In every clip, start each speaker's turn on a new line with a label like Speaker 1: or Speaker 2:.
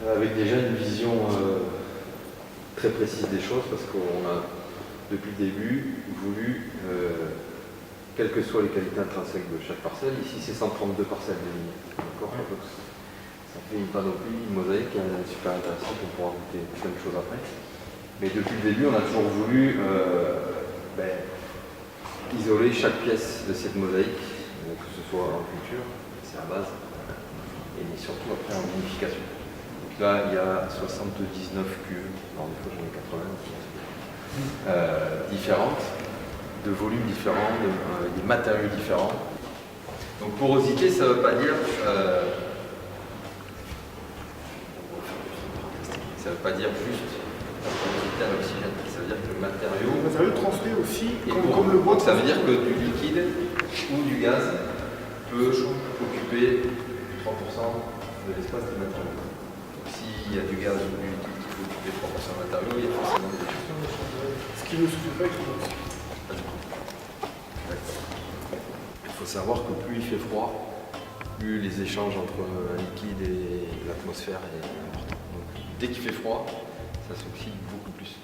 Speaker 1: avec déjà une vision très précise des choses, parce qu'on a depuis le début voulu, quelles que soient les qualités intrinsèques de chaque parcelle, ici c'est 132 parcelles de lignes, d'accord, donc ça fait une panoplie, une mosaïque super intéressante, on pourra goûter plein de choses après. Mais depuis le début, on a toujours voulu isoler chaque pièce de cette mosaïque, que ce soit en culture, c'est la base, et surtout après en vinification. Donc là, il y a 79 cuves, alors des fois j'en ai 80, différentes, de volumes différents, de matériaux différents. Donc porosité, ça ne veut pas dire juste la porosité à l'oxygène. Ça veut dire que le matériau
Speaker 2: transmet aussi
Speaker 1: comme le bois. Donc ça veut dire que du liquide ou du gaz peut occuper 3% de l'espace des matériaux. Donc s'il y a du gaz ou du liquide qui peut occuper 3% de matériaux, il y a forcément des choses.
Speaker 2: Ce qui ne suffit pas,
Speaker 1: il faut savoir que plus il fait froid, plus les échanges entre un liquide et l'atmosphère est important. Donc dès qu'il fait froid, ça s'oxyde beaucoup plus.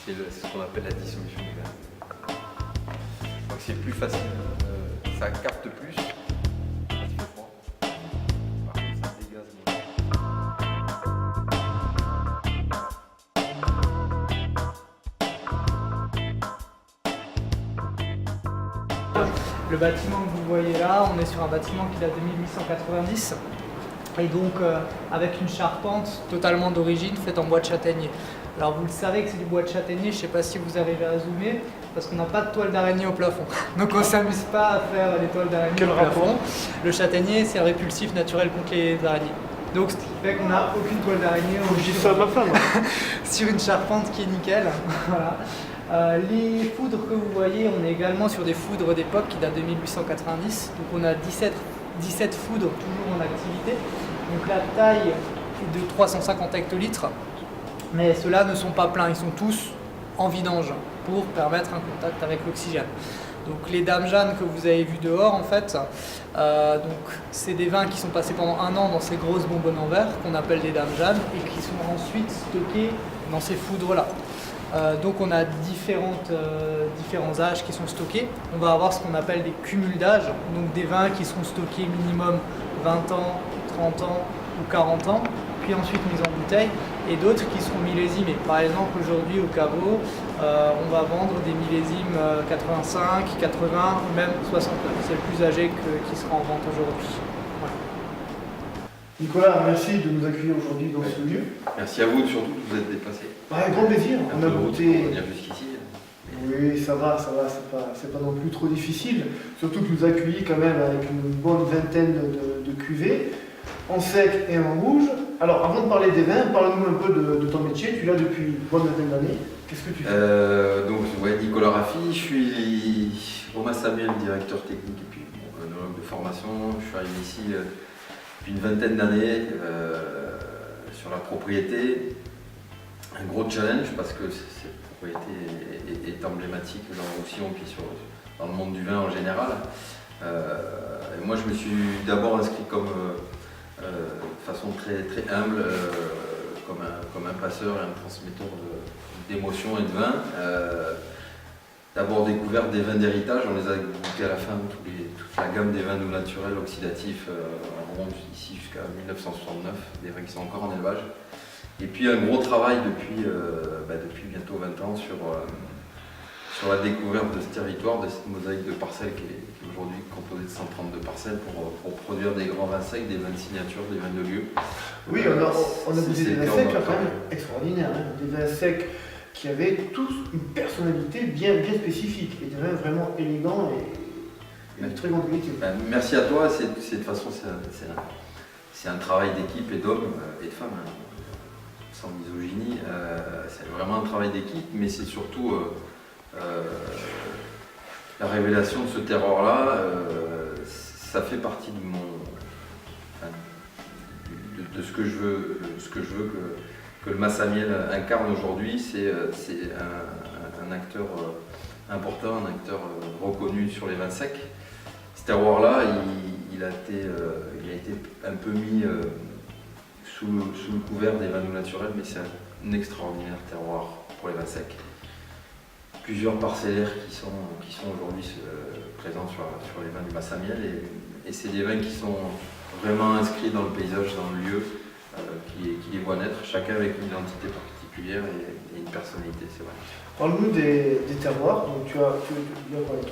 Speaker 1: C'est ce qu'on appelle la dissolution du gaz. Donc c'est plus facile, ça capte plus quand il fait froid. Par contre, ça dégaze moins.
Speaker 3: Le bâtiment que vous voyez là, on est sur un bâtiment qui date de 1890 et donc avec une charpente totalement d'origine faite en bois de châtaignier. Alors vous le savez que c'est du bois de châtaignier, je ne sais pas si vous arrivez à zoomer, parce qu'on n'a pas de toile d'araignée au plafond. Donc on ne s'amuse pas à faire des toiles d'araignée au plafond. Le châtaignier, c'est un répulsif naturel contre les araignées. Donc ce qui fait qu'on n'a aucune toile d'araignée sur une charpente qui est nickel. Voilà. Les foudres que vous voyez, on est également sur des foudres d'époque qui datent de 1890. Donc on a 17 foudres toujours en activité. Donc la taille est de 350 hectolitres. Mais ceux-là ne sont pas pleins, ils sont tous en vidange pour permettre un contact avec l'oxygène. Donc les Dames Jeanne que vous avez vues dehors, en fait, c'est des vins qui sont passés pendant 1 an dans ces grosses bonbonnes en verre qu'on appelle des Dames Jeanne et qui sont ensuite stockés dans ces foudres-là. Donc on a différents âges qui sont stockés. On va avoir ce qu'on appelle des cumuls d'âge, donc des vins qui seront stockés minimum 20 ans, 30 ans ou 40 ans, puis ensuite mis en bouteille, et d'autres qui seront millésimés. Par exemple, aujourd'hui au caveau, on va vendre des millésimes 85, 80 ou même 69. C'est le plus âgé qui sera en vente aujourd'hui. Voilà.
Speaker 2: Nicolas, merci de nous accueillir aujourd'hui dans ce lieu.
Speaker 1: Merci à vous surtout de vous être déplacés.
Speaker 2: Avec grand plaisir. On a goûté.
Speaker 1: Venir jusqu'ici.
Speaker 2: Oui, ça va, c'est pas non plus trop difficile. Surtout que nous accueillis quand même avec une bonne vingtaine de cuvées, en sec et en rouge. Alors, avant de parler des vins, parle-nous un peu de ton métier. Tu l'as depuis une bonne vingtaine d'années. Qu'est-ce que tu fais?
Speaker 1: Nicolas Raffi, je suis Romain Samuel, directeur technique et puis œnologue de formation. Je suis arrivé ici depuis une vingtaine d'années sur la propriété. Un gros challenge parce que cette propriété est emblématique dans le Roussillon puis dans le monde du vin en général. Et moi, je me suis d'abord inscrit comme de façon très, très humble, comme un passeur et un transmetteur d'émotions et de vin. D'abord découvert des vins d'héritage, on les a goûtés à la fin, toute la gamme des vins doux naturels, oxydatifs, on remonte ici jusqu'à 1969, des vins qui sont encore en élevage. Et puis un gros travail depuis bientôt 20 ans sur la découverte de ce territoire, de cette mosaïque de parcelles qui est aujourd'hui composée de 132 parcelles pour produire des grands vins secs, des vins de signature, des vins de lieu.
Speaker 2: Oui, on a goûté des vins secs quand même extraordinaires, hein. Des vins secs qui avaient tous une personnalité bien spécifique et des vins vraiment élégants et de très grande qualité.
Speaker 1: Merci à toi, de toute façon c'est un travail d'équipe et d'hommes et de femmes. Hein. Sans misogynie, c'est vraiment un travail d'équipe, mais c'est surtout la révélation de ce terroir-là. Ça fait partie de ce que je veux, que le Massamiel incarne aujourd'hui. C'est un acteur important, un acteur reconnu sur les vins secs. Ce terroir-là, il il a été un peu mis sous le couvert des vins doux naturels, mais c'est un extraordinaire terroir pour les vins secs. Plusieurs parcellaires qui sont aujourd'hui présents sur les vins du Massamiel, et c'est des vins qui sont vraiment inscrits dans le paysage, dans le lieu, qui les voit naître, chacun avec une identité particulière et une personnalité, c'est vrai.
Speaker 2: Parle-nous des terroirs. Donc tu as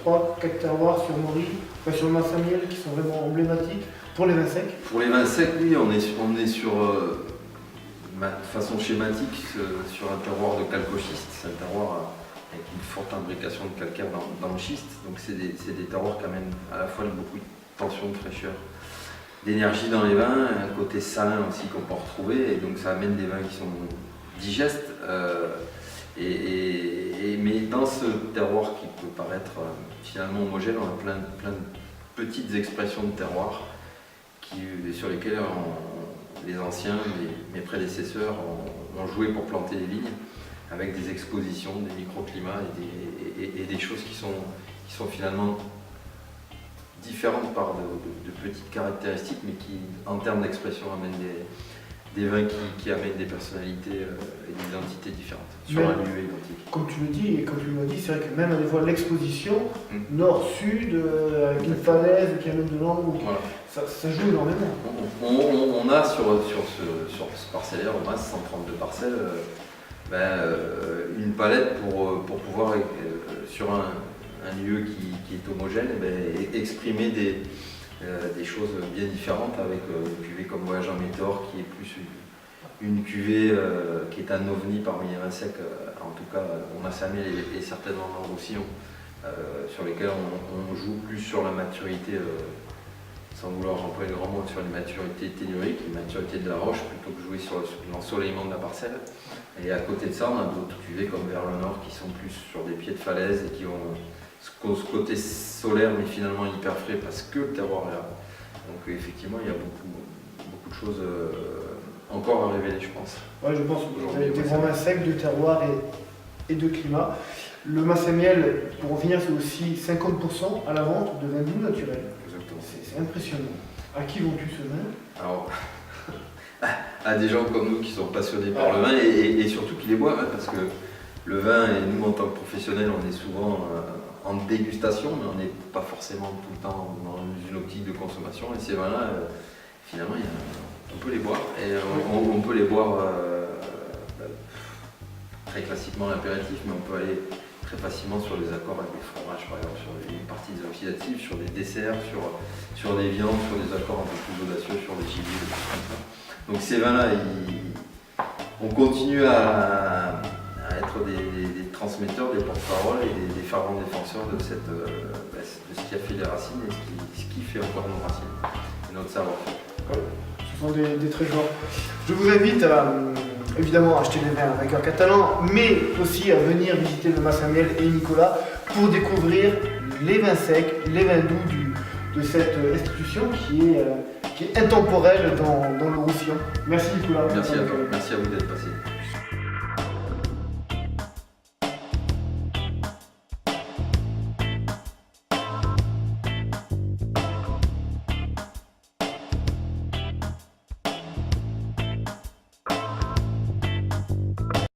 Speaker 2: 3-4 terroirs sur Maury, sur le Massamiel, qui sont vraiment emblématiques pour les vins secs.
Speaker 1: Pour les vins secs, oui, on est sur, de façon schématique, sur un terroir de calcoschiste. C'est un terroir avec une forte imbrication de calcaire dans le schiste. Donc c'est des terroirs qui amènent à la fois beaucoup de tension, de fraîcheur, d'énergie dans les vins, un côté salin aussi qu'on peut retrouver, et donc ça amène des vins qui sont digestes. Mais dans ce terroir qui peut paraître finalement homogène, on a plein de petites expressions de terroir sur lesquelles les anciens, mes prédécesseurs, ont joué pour planter les vignes, avec des expositions, des microclimats et des choses qui sont finalement différentes par de petites caractéristiques, mais qui, en termes d'expression, amènent des vins qui amènent des personnalités et des identités différentes sur un lieu identique.
Speaker 2: Comme tu le dis, et comme tu l'as dit, c'est vrai que même aller voir l'exposition, nord-sud, avec une falaise qui amène de l'angle, voilà. Ça joue énormément.
Speaker 1: On a sur ce parcellaire, on a 132 parcelles, une palette pour pouvoir, sur un lieu qui est homogène, exprimer des choses bien différentes, avec une cuvée comme Voyage en Météore qui est plus une cuvée qui est un ovni parmi les vins secs, en tout cas au Massamiel et certainement dans le Roussillon, sur lesquels on joue plus sur la maturité, sans vouloir employer le grand mot, sur une maturité tellurique, une maturité de la roche, plutôt que jouer sur l'ensoleillement de la parcelle. Et à côté de ça, on a d'autres cuvées comme vers le nord qui sont plus sur des pieds de falaise et qui ont ce côté solaire mais finalement hyper frais parce que le terroir est là. Donc effectivement il y a beaucoup de choses encore à révéler, je pense.
Speaker 2: Ouais, je pense que des grands vins secs, de terroir et de climat. Le Massamiel, pour en finir, c'est aussi 50% à la vente de vins doux naturels.
Speaker 1: Exactement.
Speaker 2: C'est impressionnant. À qui vends-tu ce vin?
Speaker 1: Alors, à des gens comme nous qui sont passionnés par le vin et surtout qui les boivent, hein, parce que le vin, et nous en tant que professionnels, on est souvent en dégustation, mais on n'est pas forcément tout le temps dans une optique de consommation. Et ces vins-là, finalement, on peut les boire. Et on peut les boire très classiquement à l'apéritif, mais on peut aller très facilement sur des accords avec des fromages, par exemple, sur des parties oxydatives, sur des desserts, sur des viandes, sur des accords un peu plus audacieux, sur des gibiers, des choses comme ça. Donc ces vins-là, on continue à être des transmetteurs, des porte-paroles et des fervents défenseurs de ce qui a fait les racines et ce qui fait encore nos racines et notre savoir-faire.
Speaker 2: Ce sont des trésors. Je vous invite évidemment à acheter des vins vainqueurs catalans, mais aussi à venir visiter le Massamiel et Nicolas pour découvrir les vins secs, les vins doux de cette institution qui est intemporelle dans le Roussillon. Merci Nicolas.
Speaker 1: Merci à toi, merci à vous d'être passé.